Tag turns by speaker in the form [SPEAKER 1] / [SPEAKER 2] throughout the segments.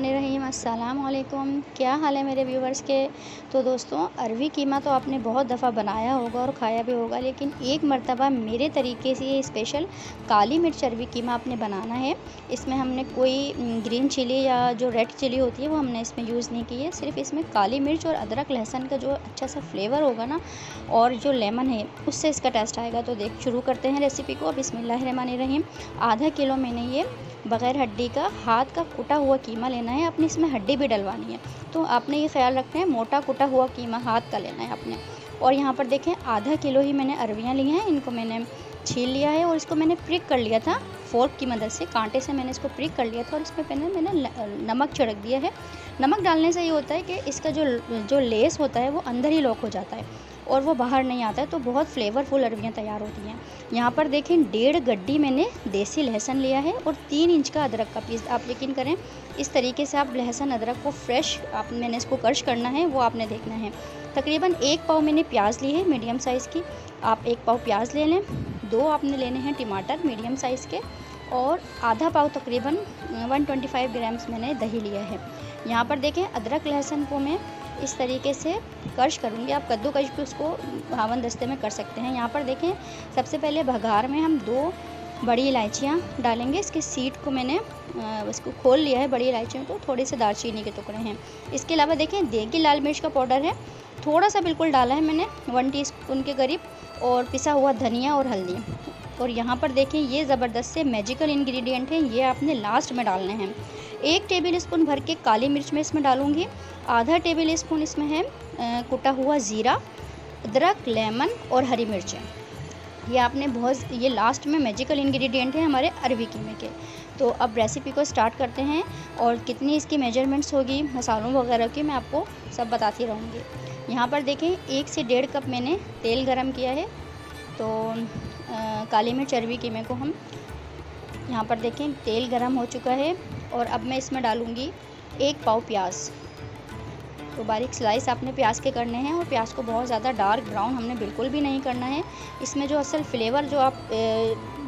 [SPEAKER 1] बिस्मिल्लाहिर्रहमानिर्रहीम। अस्सलाम वालेकुम। क्या हाल है मेरे व्यूवर्स के। तो दोस्तों, अरवी कीमा तो आपने बहुत दफ़ा बनाया होगा और खाया भी होगा, लेकिन एक मर्तबा मेरे तरीके से ये स्पेशल काली मिर्च अरवी कीमा आपने बनाना है। इसमें हमने कोई ग्रीन चिली या जो रेड चिली होती है वो हमने इसमें यूज़ नहीं की है। सिर्फ इसमें काली मिर्च और अदरक लहसुन का जो अच्छा सा फ्लेवर होगा ना, और जो लेमन है उससे इसका टेस्ट आएगा। तो शुरू करते हैं रेसिपी को। बिस्मिल्लाहिर्रहमानिर्रहीम। आधा किलो मैंने ये बग़ैर हड्डी का हाथ का कुटा हुआ कीमा लेना है। आपने इसमें हड्डी भी डलवानी है, तो आपने ये ख्याल रखना है मोटा कुटा हुआ कीमा हाथ का लेना है आपने। और यहाँ पर देखें, आधा किलो ही मैंने अरवियाँ ली हैं। इनको मैंने छील लिया है और इसको मैंने प्रिक कर लिया था फ़ोर्क की मदद से, कांटे से मैंने इसको प्रिक कर लिया था। और इसमें मैंने नमक छिड़क दिया है। नमक डालने से ये होता है कि इसका जो लेस होता है वो अंदर ही लॉक हो जाता है और वो बाहर नहीं आता है, तो बहुत फ्लेवरफुल अरवियाँ तैयार होती हैं। यहाँ पर देखें, 1.5 गड्डी मैंने देसी लहसुन लिया है और 3 इंच का अदरक का पीस। आप यकीन करें, इस तरीके से आप लहसुन अदरक को फ्रेश मैंने इसको क्रश करना है, वो आपने देखना है। तकरीबन 1 पाव मैंने प्याज ली है मीडियम साइज़ की। आप 1 पाव प्याज ले लें। 2 आपने लेने हैं टमाटर मीडियम साइज़ के, और आधा पाव तकरीबन 125 ग्राम्स मैंने दही लिया है। यहाँ पर देखें, अदरक लहसुन को मैं इस तरीके से क्रश करूँगी। आप कद्दूकश भी उसको हावन दस्ते में कर सकते हैं। यहाँ पर देखें, सबसे पहले भगार में हम 2 बड़ी इलायचियाँ डालेंगे। इसके सीड को मैंने इसको खोल लिया है, बड़ी इलायचियों को। थोड़े से दालचीनी के टुकड़े हैं। इसके अलावा देखें, देगी लाल मिर्च का पाउडर है, थोड़ा सा बिल्कुल डाला है मैंने, 1 टीस्पून के करीब, और पिसा हुआ धनिया और हल्दी। और यहाँ पर देखें, ये ज़बरदस्त से मैजिकल इंग्रेडिएंट हैं, ये आपने लास्ट में डालने हैं। 1 टेबल स्पून भर के काली मिर्च मैं इसमें डालूँगी। आधा टेबल स्पून इसमें है कुटा हुआ ज़ीरा, अदरक, लेमन और हरी मिर्चें। ये आपने ये लास्ट में मैजिकल इंग्रेडिएंट है हमारे अरवी कीमे के। तो अब रेसिपी को स्टार्ट करते हैं, और कितनी इसकी मेजरमेंट्स होगी मसालों वगैरह की मैं आपको सब बताती रहूँगी। यहाँ पर देखें, 1 से 1.5 कप मैंने तेल गरम किया है। तो काली मिर्च अरवी कीमे को हम, यहाँ पर देखें, तेल गरम हो चुका है। और अब मैं इसमें डालूँगी 1 पाव प्याज। तो बारीक स्लाइस आपने प्याज के करने हैं, और प्याज को बहुत ज़्यादा डार्क ब्राउन हमने बिल्कुल भी नहीं करना है। इसमें जो असल फ्लेवर जो आप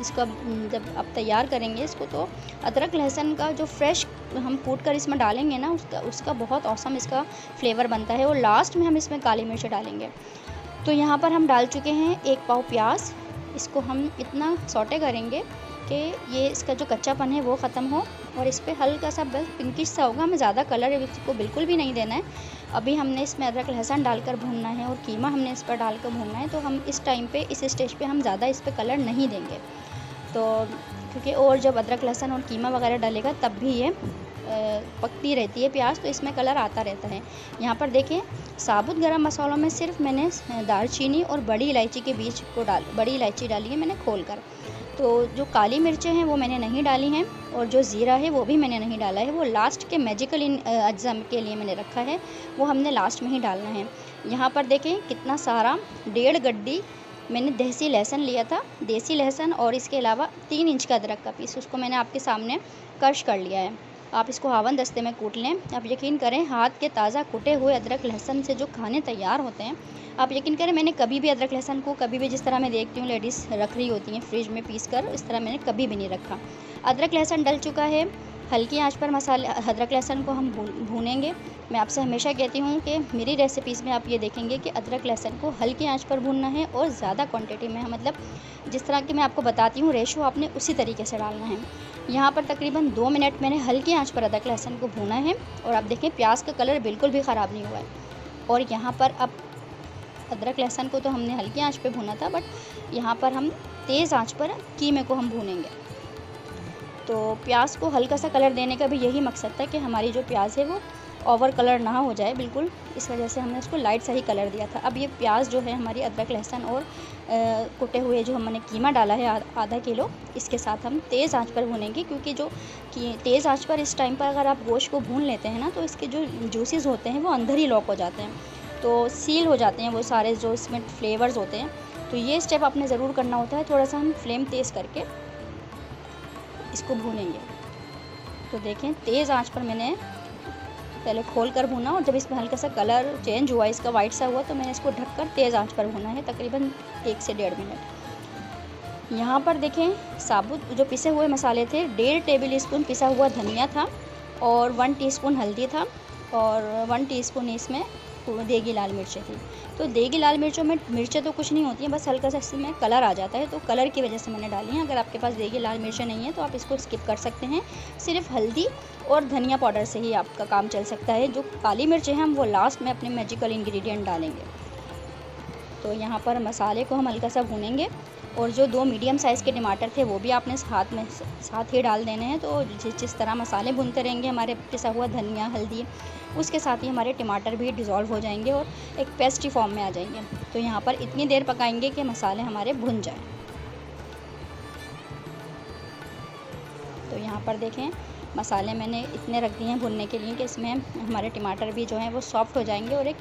[SPEAKER 1] इसका जब आप तैयार करेंगे इसको, तो अदरक लहसुन का जो फ्रेश हम कूट कर इसमें डालेंगे ना, उसका बहुत औसम इसका फ्लेवर बनता है। और लास्ट में हम इसमें काली मिर्च डालेंगे। तो यहाँ पर हम डाल चुके हैं 1 पाव प्याज। इसको हम इतना सौटे करेंगे कि ये इसका जो कच्चापन है वो ख़त्म हो, और इस पर हल्का सा बस पिंकिश सा होगा। हमें ज़्यादा कलर इसको बिल्कुल भी नहीं देना है। अभी हमने इसमें अदरक लहसुन डालकर भूनना है और कीमा हमने इस पर डालकर भूनना है। तो हम इस टाइम पे, इस स्टेज पे हम ज़्यादा इस पर कलर नहीं देंगे। तो क्योंकि और जब अदरक लहसुन और कीमा वगैरह डालेगा तब भी ये पकती रहती है प्याज, तो इसमें कलर आता रहता है। यहाँ पर देखें, साबुत गरम मसालों में सिर्फ मैंने दालचीनी और बड़ी इलायची के बीज को बड़ी इलायची डाली है मैंने खोल कर। तो जो काली मिर्चें हैं वो मैंने नहीं डाली हैं, और जो ज़ीरा है वो भी मैंने नहीं डाला है। वो लास्ट के मैजिकल अज्जा के लिए मैंने रखा है, वो हमने लास्ट में ही डालना है। यहाँ पर देखें, कितना सारा 1.5 गड्डी मैंने देसी लहसुन लिया था, देसी लहसुन, और इसके अलावा 3 इंच का अदरक का पीस, उसको मैंने आपके सामने क्रश कर लिया है। आप इसको हावन दस्ते में कूट लें। आप यकीन करें, हाथ के ताज़ा कुटे हुए अदरक लहसुन से जो खाने तैयार होते हैं, आप यकीन करें, मैंने कभी भी अदरक लहसुन को, कभी भी जिस तरह मैं देखती हूँ लेडीज़ रख रही होती हैं फ्रिज में पीस कर, इस तरह मैंने कभी भी नहीं रखा। अदरक लहसुन डल चुका है। हल्की आंच पर मसाले अदरक लहसुन को हम भूनेंगे। मैं आपसे हमेशा कहती हूँ कि मेरी रेसिपीज़ में आप ये देखेंगे कि अदरक लहसुन को हल्की आंच पर भूनना है, और ज़्यादा क्वांटिटी में, मतलब जिस तरह की मैं आपको बताती हूँ रेशो, आपने उसी तरीके से डालना है। यहाँ पर तकरीबन 2 मिनट मैंने हल्की आंच पर अदरक लहसुन को भूना है, और आप देखें, प्याज का कलर बिल्कुल भी ख़राब नहीं हुआ है। और यहाँ पर अब अदरक लहसुन को तो हमने हल्की आंच पे भूना था, बट यहाँ पर हम तेज़ आंच पर कीमे को हम भूनेंगे। तो प्याज को हल्का सा कलर देने का भी यही मकसद था कि हमारी जो प्याज है वो ओवर कलर ना हो जाए बिल्कुल, इस वजह से हमने उसको लाइट सा ही कलर दिया था। अब ये प्याज जो है हमारी अदरक लहसुन और कुटे हुए जो हमने कीमा डाला है आधा किलो, इसके साथ हम तेज़ आंच पर भूनेंगे। क्योंकि जो तेज़ आंच पर इस टाइम पर अगर आप गोश्त को भून लेते हैं ना, तो इसके जो जूसेस होते हैं वो अंदर ही लॉक हो जाते हैं, तो सील हो जाते हैं वो सारे जो इसमें फ्लेवर्स होते हैं। तो ये स्टेप आपने ज़रूर करना होता है। थोड़ा सा हम फ्लेम तेज़ करके इसको भूनेंगे। तो देखें, तेज़ आंच पर मैंने पहले खोल कर भूना, और जब इसमें हल्का सा कलर चेंज हुआ, इसका वाइट सा हुआ, तो मैंने इसको ढककर तेज़ आंच पर भूना है तकरीबन 1 से 1.5 मिनट। यहाँ पर देखें, साबुत जो पिसे हुए मसाले थे, 1.5 टेबल स्पून पिसा हुआ धनिया था, और 1 टीस्पून हल्दी था और 1 टीस्पून इसमें देगी लाल मिर्चें थी। तो देगी लाल मिर्चों में मिर्चें तो कुछ नहीं होती हैं, बस हल्का सा इसमें कलर आ जाता है, तो कलर की वजह से मैंने डाली हैं। अगर आपके पास देगी लाल मिर्चें नहीं है तो आप इसको स्किप कर सकते हैं। सिर्फ हल्दी और धनिया पाउडर से ही आपका काम चल सकता है। जो काली मिर्चें हैं हम वो लास्ट में अपने मैजिकल इंग्रेडिएंट डालेंगे। तो यहाँ पर मसाले को हम हल्का सा भूनेंगे और जो 2 मीडियम साइज़ के टमाटर थे वो भी आपने साथ ही डाल देने हैं। तो जिस तरह मसाले भूनते रहेंगे हमारे पिसा हुआ धनिया, हल्दी, उसके साथ ही हमारे टमाटर भी डिज़ोल्व हो जाएंगे और एक पेस्टी फॉर्म में आ जाएंगे। तो यहाँ पर इतनी देर पकाएंगे कि मसाले हमारे भुन जाएं। तो यहाँ पर देखें मसाले मैंने इतने रख दिए हैं भुनने के लिए कि इसमें हमारे टमाटर भी जो हैं वो सॉफ्ट हो जाएंगे और एक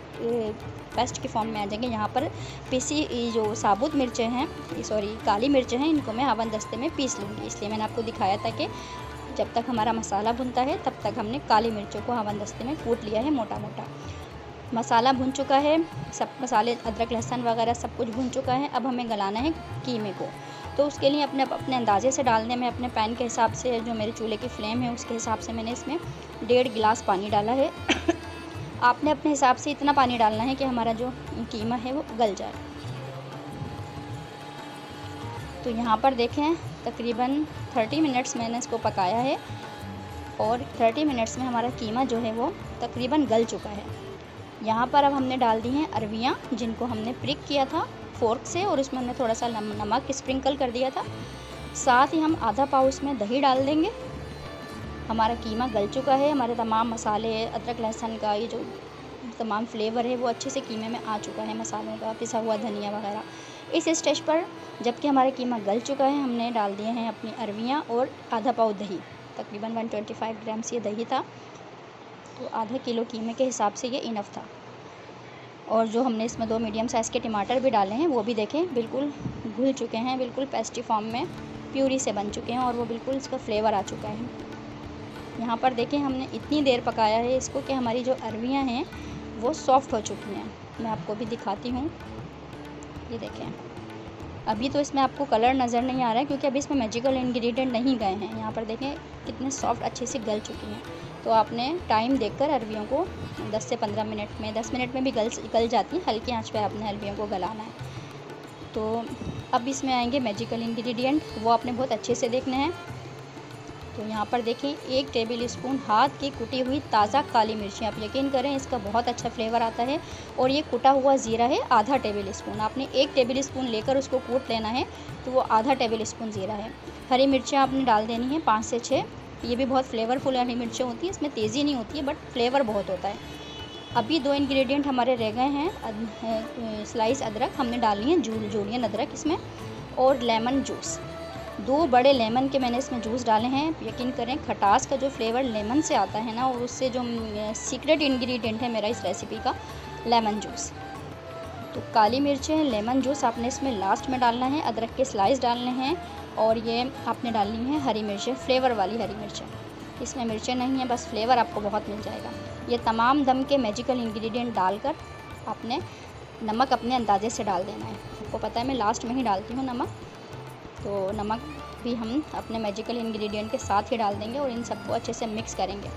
[SPEAKER 1] पेस्ट की फॉर्म में आ जाएंगे। यहाँ पर पीसी जो साबुत मिर्चें हैं, काली मिर्चें हैं, इनको मैं हवन दस्ते में पीस लूँगी। इसलिए मैंने आपको दिखाया था कि जब तक हमारा मसाला भुनता है तब तक हमने काली मिर्चों को हवन दस्ते में कूट लिया है मोटा मोटा। मसाला भुन चुका है, सब मसाले अदरक लहसुन वगैरह सब कुछ भुन चुका है। अब हमें गलाना है कीमे को। तो उसके लिए अपने अंदाजे से डालने में अपने पैन के हिसाब से, जो मेरे चूल्हे की फ्लेम है उसके हिसाब से मैंने इसमें 1.5 गिलास पानी डाला है। आपने अपने हिसाब से इतना पानी डालना है कि हमारा जो कीमा है वो गल जाए। तो यहाँ पर देखें तकरीबन 30 मिनट्स मैंने इसको पकाया है और 30 मिनट्स में हमारा कीमा जो है वो तकरीबन गल चुका है। यहाँ पर अब हमने डाल दी हैं अरवियाँ, जिनको हमने प्रिक किया था फोर्क से और उसमें हमने थोड़ा सा नमक स्प्रिंकल कर दिया था। साथ ही हम आधा पाव इसमें दही डाल देंगे। हमारा कीमा गल चुका है, हमारे तमाम मसाले, अदरक लहसुन का ये जो तमाम फ्लेवर है वो अच्छे से कीमे में आ चुका है, मसालों का, पिसा हुआ धनिया वगैरह। इस स्टेज पर जबकि हमारा कीमा गल चुका है, हमने डाल दिए हैं अपनी अरवियाँ और आधा पाव दही। तकरीबन 125 ग्राम्स ये दही था, तो आधा किलो कीमे के हिसाब से ये इनफ था। और जो हमने इसमें 2 मीडियम साइज़ के टमाटर भी डाले हैं वो भी देखें बिल्कुल घुल चुके हैं, बिल्कुल पेस्टी फॉर्म में प्यूरी से बन चुके हैं और वो बिल्कुल इसका फ्लेवर आ चुका है। यहाँ पर देखें हमने इतनी देर पकाया है इसको कि हमारी जो अरवियाँ हैं वो सॉफ्ट हो चुकी हैं। मैं आपको भी दिखाती हूँ, ये देखें। अभी तो इसमें आपको कलर नज़र नहीं आ रहा है क्योंकि अभी इसमें मैजिकल इंग्रेडिएंट नहीं गए हैं। यहाँ पर देखें कितने सॉफ्ट अच्छे से गल चुकी हैं। तो आपने टाइम देखकर अरवियों को 10 से 15 मिनट में, 10 मिनट में भी गल जाती हैं। हल्की आंच पे आपने अरवियों को गलाना है। तो अब इसमें आएंगे मैजिकल इंग्रेडिएंट, वो आपने बहुत अच्छे से देखने हैं। तो यहाँ पर देखें 1 टेबल स्पून हाथ की कुटी हुई ताज़ा काली मिर्ची। आप यकीन करें इसका बहुत अच्छा फ्लेवर आता है। और ये कुटा हुआ ज़ीरा है आधा टेबल स्पून। आपने 1 टेबल स्पून लेकर उसको कूट लेना है, तो वो आधा टेबल स्पून ज़ीरा है। हरी मिर्चें आपने डाल देनी है 5 से 6। ये भी बहुत फ्लेवरफुल हरी मिर्चें होती हैं, इसमें तेज़ी नहीं होती है बट फ्लेवर बहुत होता है। अभी 2 इंग्रेडिएंट हमारे रह गए हैं। स्लाइस अदरक हमने डाली है, जूलियन अदरक इसमें, और लेमन जूस। 2 बड़े लेमन के मैंने इसमें जूस डाले हैं। यकीन करें खटास का जो फ्लेवर लेमन से आता है ना, और उससे जो सीक्रेट इंग्रेडिएंट है मेरा इस रेसिपी का, लेमन जूस। तो काली मिर्चें, लेमन जूस आपने इसमें लास्ट में डालना है, अदरक के स्लाइस डालने हैं और ये आपने डालनी है हरी मिर्चें, फ्लेवर वाली हरी मिर्चें। इसमें मिर्चें नहीं है, बस फ्लेवर आपको बहुत मिल जाएगा। ये तमाम दम के मैजिकल इंग्रेडिएंट डालकर आपने नमक अपने अंदाजे से डाल देना है। आपको पता है मैं लास्ट में ही डालती हूँ नमक, तो नमक भी हम अपने मैजिकल इंग्रेडिएंट के साथ ही डाल देंगे और इन सबको अच्छे से मिक्स करेंगे।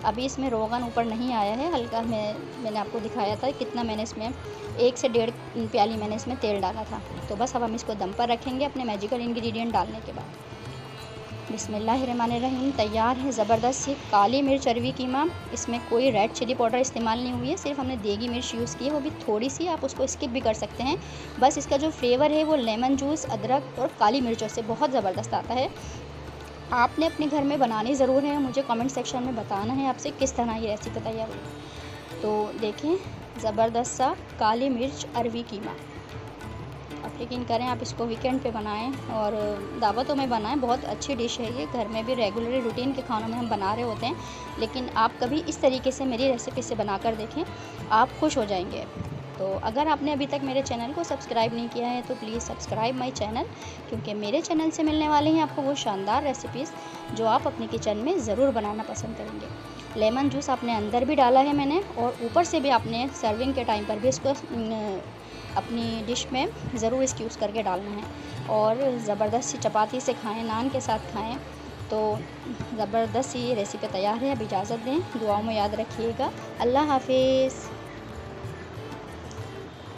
[SPEAKER 1] अभी इसमें रोगन ऊपर नहीं आया है, हल्का मैंने आपको दिखाया था कितना मैंने इसमें 1 से 1.5 प्याली मैंने इसमें तेल डाला था। तो बस अब हम इसको दम पर रखेंगे अपने मैजिकल इंग्रेडिएंट डालने के बाद। बिस्मिल्लाहिर्रहमानिर्रहीम। तैयार है ज़बरदस्त सी काली मिर्च अरवी कीमा। इसमें कोई रेड चिली पाउडर इस्तेमाल नहीं हुई है, सिर्फ हमने देगी मिर्च यूज़ की है, वो भी थोड़ी सी, आप उसको स्किप भी कर सकते हैं। बस इसका जो फ्लेवर है वो लेमन जूस, अदरक और काली मिर्चों से बहुत ज़बरदस्त आता है। आपने अपने घर में बनानी ज़रूर है, मुझे कमेंट सेक्शन में बताना है आपसे किस तरह ये रेसिपी तैयार हुई। तो देखें ज़बरदस्त सा काली मिर्च अरवी कीमा। आप यकीन करें आप इसको वीकेंड पे बनाएं और दावतों में बनाएं, बहुत अच्छी डिश है ये। घर में भी रेगुलर रूटीन के खानों में हम बना रहे होते हैं, लेकिन आप कभी इस तरीके से मेरी रेसिपी से बनाकर देखें, आप खुश हो जाएंगे। तो अगर आपने अभी तक मेरे चैनल को सब्सक्राइब नहीं किया है तो प्लीज़ सब्सक्राइब माई चैनल, क्योंकि मेरे चैनल से मिलने वाली हैं आपको वो शानदार रेसिपीज़ जो आप अपने किचन में ज़रूर बनाना पसंद करेंगे। लेमन जूस आपने अंदर भी डाला है मैंने, और ऊपर से भी आपने सर्विंग के टाइम पर भी इसको अपनी डिश में ज़रूर इसकी यूज़ करके डालना है। और ज़बरदस्त सी चपाती से खाएं, नान के साथ खाएं, तो ज़बरदस्त ये रेसिपी तैयार है। अब इजाज़त दें, दुआओं में याद रखिएगा। अल्लाह हाफ़िज़।